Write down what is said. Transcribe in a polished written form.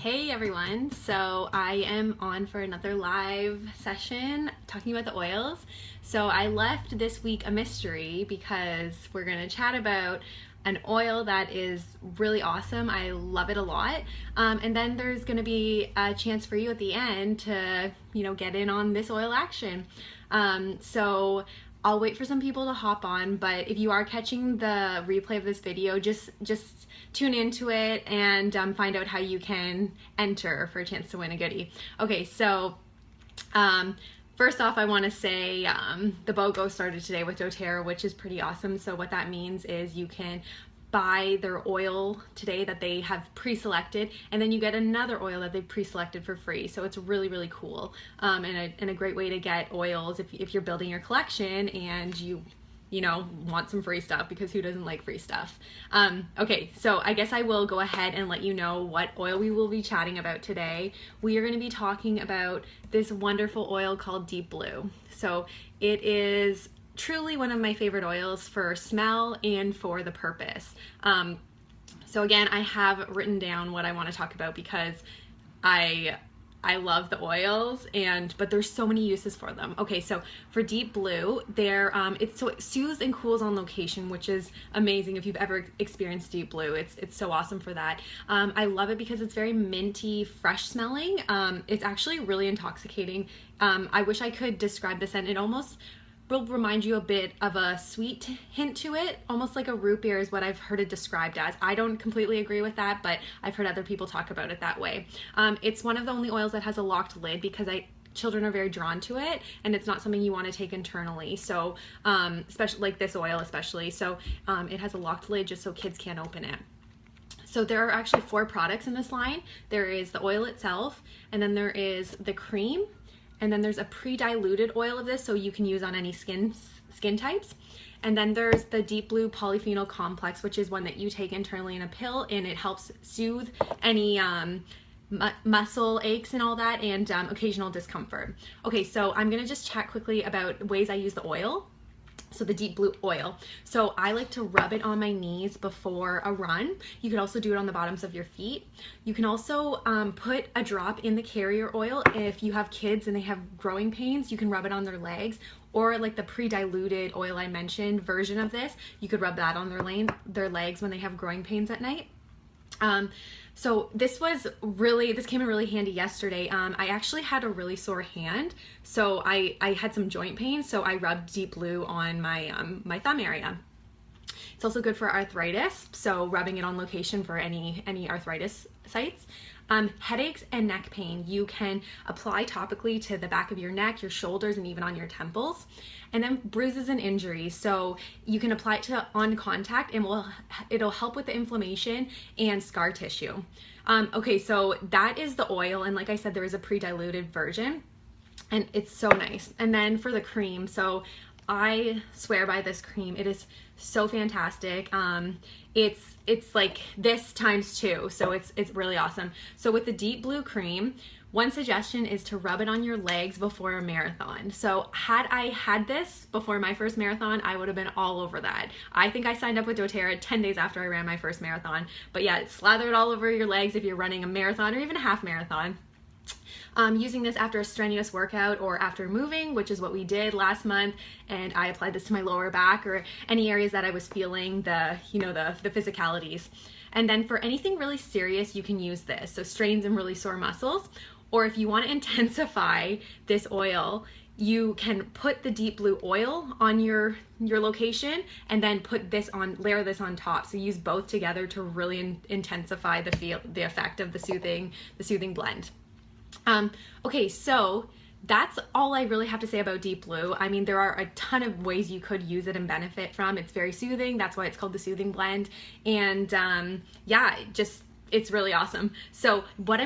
Hey everyone, so I am on for another live session talking about the oils. So I left this week a mystery because we're going to chat about an oil that is really awesome. I love it a lot. And then there's going to be a chance for you at the end to, get in on this oil action. So I'll wait for some people to hop on, but if you are catching the replay of this video, just tune into it and find out how you can enter for a chance to win a goodie. Okay, so first off, I want to say the BOGO started today with doTERRA, which is pretty awesome. So what that means is you can buy their oil today that they have pre-selected, and then you get another oil that they've pre-selected for free. So it's really, really cool and a great way to get oils if you're building your collection and you want some free stuff, because who doesn't like free stuff? Okay, so I guess I will go ahead and let you know what oil we will be chatting about today. We are going to be talking about this wonderful oil called Deep Blue. So it is truly one of my favorite oils for smell and for the purpose. So again, I have written down what I want to talk about because I love the oils, but there's so many uses for them. Okay, so for Deep Blue, it soothes and cools on location, which is amazing. If you've ever experienced Deep Blue, it's so awesome for that. I love it because it's very minty, fresh smelling. It's actually really intoxicating. I wish I could describe the scent. It almost will remind you a bit of a sweet hint to it, almost like a root beer is what I've heard it described as. I don't completely agree with that, but I've heard other people talk about it that way. It's one of the only oils that has a locked lid because children are very drawn to it, and it's not something you want to take internally. So, especially like this oil, especially. So it has a locked lid just so kids can't open it. So there are actually 4 products in this line. There is the oil itself, and then there is the cream, and then there's a pre-diluted oil of this, so you can use on any skin types. And then there's the Deep Blue Polyphenol Complex, which is one that you take internally in a pill, and it helps soothe any muscle aches and all that, and occasional discomfort. Okay, so I'm gonna just chat quickly about ways I use the oil. So the Deep Blue oil. So I like to rub it on my knees before a run. You could also do it on the bottoms of your feet. You can also put a drop in the carrier oil. If you have kids and they have growing pains, you can rub it on their legs, or like the pre-diluted oil I mentioned version of this, you could rub that on their legs when they have growing pains at night. So this came in really handy yesterday. I actually had a really sore hand, so I had some joint pain, so I rubbed Deep Blue on my my thumb area. It's also good for arthritis, so rubbing it on location for any arthritis sites. Headaches and neck pain, you can apply topically to the back of your neck, your shoulders, and even on your temples. And then bruises and injuries, so you can apply it on contact, and it'll help with the inflammation and scar tissue. Okay, so that is the oil, and like I said, there is a pre-diluted version, and it's so nice. And then for the cream, so I swear by this cream. It is so fantastic. It's like this times 2, so it's really awesome. So with the Deep Blue cream, one suggestion is to rub it on your legs before a marathon. So had I had this before my first marathon, I would have been all over that. I think I signed up with doTERRA 10 days after I ran my first marathon. But yeah, slather it all over your legs if you're running a marathon or even a half marathon. Using this after a strenuous workout or after moving, which is what we did last month, and I applied this to my lower back or any areas that I was feeling the physicalities. And then for anything really serious, you can use this, so strains and really sore muscles. Or if you want to intensify this oil, you can put the Deep Blue oil on your location and then layer this on top. So use both together to really intensify the effect of the soothing blend. Okay, so that's all I really have to say about Deep Blue. I mean, there are a ton of ways you could use it and benefit from. It's very soothing. That's why it's called the Soothing Blend. And yeah, it's really awesome. So what I'm